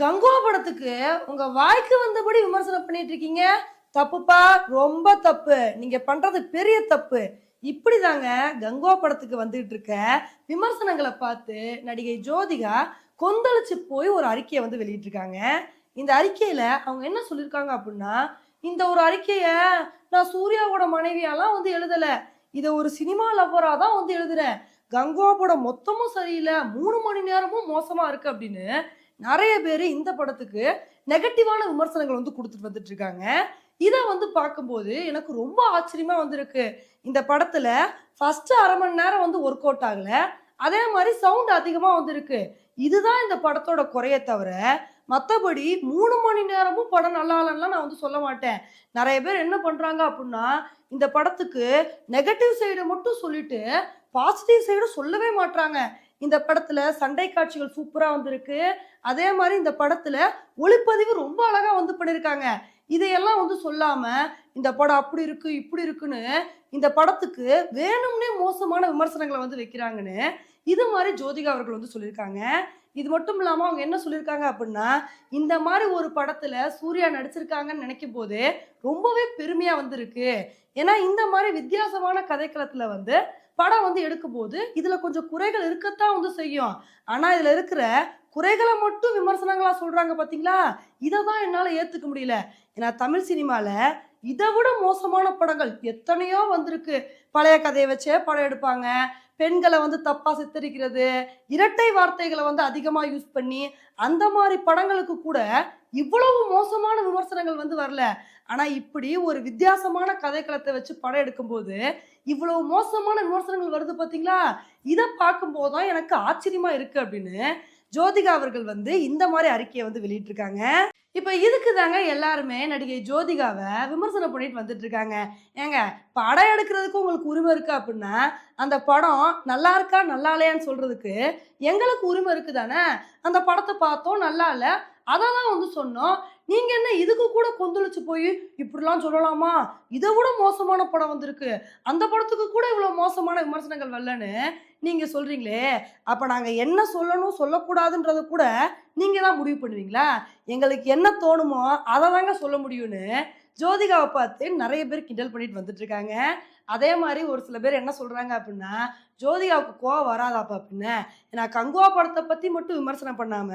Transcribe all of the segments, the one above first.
கங்குவா படத்துக்கு உங்க வாய்க்கு வந்தபடி விமர்சனம் பண்ணிட்டு இருக்கீங்க. தப்புப்பா, ரொம்ப தப்பு. நீங்க பண்றது பெரிய தப்பு. இப்படிதாங்க கங்குவா படத்துக்கு வந்துட்டு இருக்க விமர்சனங்களை பார்த்து நடிகை ஜோதிகா கொந்தளிச்சு போய் ஒரு அறிக்கையை வந்து வெளியிட்டிருக்காங்க. இந்த அறிக்கையில அவங்க என்ன சொல்லியிருக்காங்க அப்படின்னா, இந்த ஒரு அறிக்கைய நான் சூர்யாவோட மனைவியாலாம் வந்து எழுதல. இதை ஒரு சினிமா லவ்வரா தான் வந்து எழுதுறேன். கங்குவா படம் மொத்தமும் சரியில்லை, 3 மணி நேரமும் மோசமா இருக்கு அப்படின்னு நெறைய பேரு இந்த படத்துக்கு நெகட்டிவான விமர்சனங்கள் வந்து குடுத்துட்டு வந்துட்டு இருக்காங்க. இத வந்து பார்க்கும்போது எனக்கு ரொம்ப ஆச்சரியமா வந்திருக்கு. இந்த படத்துல ஃபர்ஸ்ட் 1/2 மணி நேரம் வந்து ஒர்க் அவுட் ஆகல. அதே மாரி சவுண்ட் அதிகமா வந்திருக்கு. இதுதான் இந்த படத்தோட குறையே தவிர, மத்தபடி 3 மணி நேரமும் படம் நல்லா இல்லன்னுலாம் நான் வந்து சொல்ல மாட்டேன். நெறைய பேர் என்ன பண்றாங்க அப்டின்னா, இந்த படத்துக்கு நெகட்டிவ் சைட மட்டும் சொல்லிட்டு, பாசிட்டிவ் சைட சொல்லவே மாட்றாங்க. இந்த படத்துல சண்டை காட்சிகள் சூப்பரா வந்திருக்கு. அதே மாரி இந்த படத்துல ஒளிப்பதிவு ரொம்ப அழகா வந்து பண்ணியிருக்காங்க. இதையெல்லாம் வந்து சொல்லாம, இந்த படம் அப்படி இருக்கு, இப்படி இருக்குன்னு இந்த படத்துக்கு வேணும்னே மோசமான விமர்சனங்கள வந்து வைக்கிறாங்கன்னு, இது மாரி ஜோதிகா அவர்கள் வந்து சொல்லியிருக்காங்க. இது மட்டும் இல்லாம அவங்க என்ன சொல்லியிருக்காங்க அப்படின்னா, இந்த மாரி ஒரு படத்துல சூர்யா நடிச்சிருக்காங்கன்னு நினைக்கும்போதே ரொம்பவே பெருமையா வந்து இருக்கு. ஏன்னா இந்த மாரி வித்தியாசமான கதைக்களத்துல வந்து படம் வந்து எடுக்கும்போது, இதுல கொஞ்சம் குறைகள் இருக்கத்தான் வந்து செய்யும். ஆனா இதுல இருக்கிற குறைகள மட்டும் விமர்சனங்களா சொல்றாங்க பார்த்தீங்களா? இத தான் என்னால ஏத்துக்க முடியல. ஏன்னா தமிழ் சினிமால இத விட மோசமான படங்கள் எத்தனையோ வந்திருக்கு. பழைய கதைய வச்சே படம் எடுப்பாங்க. பெண்கள வந்து தப்பா சித்தரிக்கிறது, இரட்டை வார்த்தைகள வந்து அதிகமா யூஸ் பண்ணி, அந்த மாரி படங்களுக்கு கூட இவ்வளவு மோசமான விமர்சனங்கள் வந்து வரல. ஆனா இப்படி ஒரு வித்தியாசமான கதைக்களத்த வச்சு படம் எடுக்கும்போது, இவ்வளவு மோசமான விமர்சனங்கள் வருது பார்த்தீங்களா? இத பார்க்கும்போது தான் எனக்கு ஆச்சரியமா இருக்கு அப்படின்னு ஜோதிகா அவர்கள் வந்து இந்த மாரி அறிக்கைய வந்து வெளியிட்டிருக்காங்க. இப்ப இதுக்கு தாங்க எல்லாருமே நடிகை ஜோதிகாவ விமர்சனம் பண்ணிட்டு வந்துட்டு இருக்காங்க. ஏங்க, படம் எடுக்கிறதுக்கு உங்களுக்கு உரிமை இருக்கு அப்படின்னா, அந்த படம் நல்லா இருக்கா, நல்லா இல்லையான்னு சொல்றதுக்கு எங்களுக்கு உரிமை இருக்கு தானே? அந்த படத்த பார்த்தோம், நல்லா இல்ல. அத தான் வந்து சொன்னோம். நீங்க என்ன இதுக்கு கூட கொந்தளிச்சு போய் இப்படிலாம் சொல்லலாமா? இத விட மோசமான படம் வந்திருக்கு. அந்த படத்துக்கு கூட இவ்வளவு மோசமான விமர்சனங்கள் வரலன்னு நீங்க சொல்றீங்களே, அப்ப நாங்க என்ன சொல்லணும், சொல்லக்கூடாதுன்றத கூட நீங்க தான் முடிவு பண்ணுவீங்களா? எங்களுக்கு என்ன தோணுமோ அத தாங்க சொல்ல முடியும்னு ஜோதிகாவ பார்த்து நெறைய பேர் கிண்டல் பண்ணிட்டு வந்துட்டு இருக்காங்க. அதே மாரி ஒரு சில பேர் என்ன சொல்றாங்க அப்டின்னா, ஜோதிகாவுக்கு கோவம் வராதாப்பா அப்டின்னு. ஏன்னா கங்குவா படத்த பத்தி மட்டும் விமர்சனம் பண்ணாம,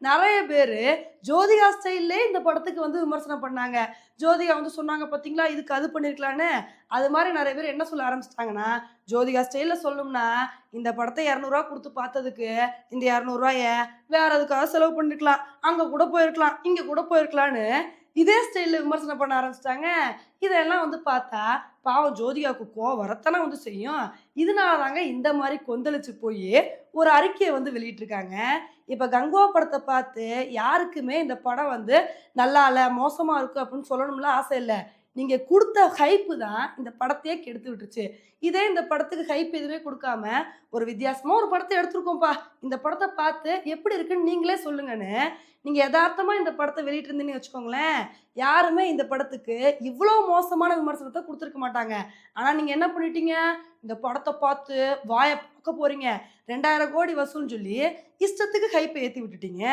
நெறைய பேரு ஜோதிகா ஸ்டைல்லயே இந்த படத்துக்கு வந்து விமர்சனம் பண்ணாங்க. ஜோதிகா வந்து சொன்னாங்க பார்த்தீங்களா, இதுக்கு அது பண்ணியிருக்கலான்னு. அது மாரி நெறைய பேர் என்ன சொல்ல ஆரம்பிச்சுட்டாங்கன்னா, ஜோதிகா ஸ்டைல்ல சொல்லணும்னா, இந்த படத்த ரூ. 200 குடுத்து பார்த்ததுக்கு, இந்த ரூ. 200 வேற எதுக்காவது செலவு பண்ணிருக்கலாம். அங்க கூட போயிருக்கலாம், இங்க கூட போயிருக்கலான்னு இதே ஸ்டைல்ல விமர்சனம் பண்ண ஆரம்பிச்சுட்டாங்க. இதெல்லாம் வந்து பார்த்தா, பாவம் ஜோதிகாவுக்கு கோவம் வரத்தானே வந்து செய்யும். இதனால தாங்க இந்த மாரி கொந்தளிச்சு போயி ஒரு அறிக்கைய வந்து வெளியிட்டிருக்காங்க. இப்ப கங்குவா படத்த பார்த்து யாருக்குமே இந்த படம் வந்து நல்லா இல்ல, மோசமா இருக்கு அப்படின்னு சொல்லணும்லாம் ஆசை இல்ல. நீங்க குடுத்த ஹைப்பு தான் இந்த படத்தையே கெடுத்து விட்டுருச்சு. இதே இந்த படத்துக்கு ஹைப் எதுவுமே குடுக்காம, ஒரு வித்தியாசமா ஒரு படத்த எடுத்திருக்கோம்ப்பா. இந்த படத்த பார்த்து எப்படி இருக்குன்னு நீங்களே சொல்லுங்கன்னு, நீங்க எதார்த்தமா இந்த படத்த வெளியிட்டிருந்தீங்கன்னு வச்சுக்கோங்களேன், யாருமே இந்த படத்துக்கு இவ்ளோ மோசமான விமர்சனத்த குடுத்துருக்க மாட்டாங்க. ஆனா நீங்க என்ன பண்ணிட்டீங்க, இந்த படத்த பார்த்து வாய பொளக்க போறீங்க. 2000 கோடி வசூல்ன்னு சொல்லி இஷ்டத்துக்கு ஹைப்ப ஏத்தி விட்டுட்டீங்க.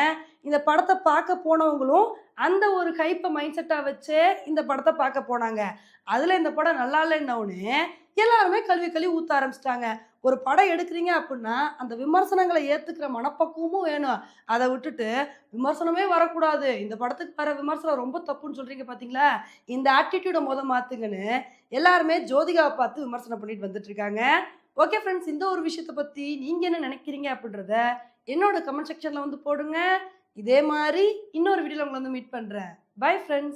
இந்த படத்த பார்க்க போனவங்களும் அந்த ஒரு ஹைப்ப மைண்ட் செட்டா வச்சே இந்த படத்த பார்க்க போனாங்க. அதுல இந்த படம் நல்லா இல்லன்ன உடனே எல்லாருமே கழுவி கழுவி ஊத்த ஆரம்பிச்சுட்டாங்க. ஒரு படம் எடுக்குறீங்க அப்டின்னா, அந்த விமர்சனங்கள ஏத்துக்கிற மனப்பக்குவமும் வேணும். அத விட்டுட்டு விமர்சனமே வரக்கூடாது, இந்த படத்துக்கு வர விமர்சனம் ரொம்ப தப்புன்னு சொல்றீங்க பார்த்தீங்களா? இந்த ஆட்டிட்யூட மாத்துங்கன்னு எல்லாருமே ஜோதிகாவ பார்த்து விமர்சனம் பண்ணிட்டு வந்துட்டு இருக்காங்க. ஓகே ஃப்ரெண்ட்ஸ், இந்த ஒரு விஷயத்த பத்தி நீங்க என்ன நினைக்கிறீங்க அப்படின்றத என்னோட கமெண்ட் செக்ஷன்ல வந்து போடுங்க. இதே மாரி இன்னொரு வீடியோல உங்கள வந்து மீட் பண்றேன். Bye friends.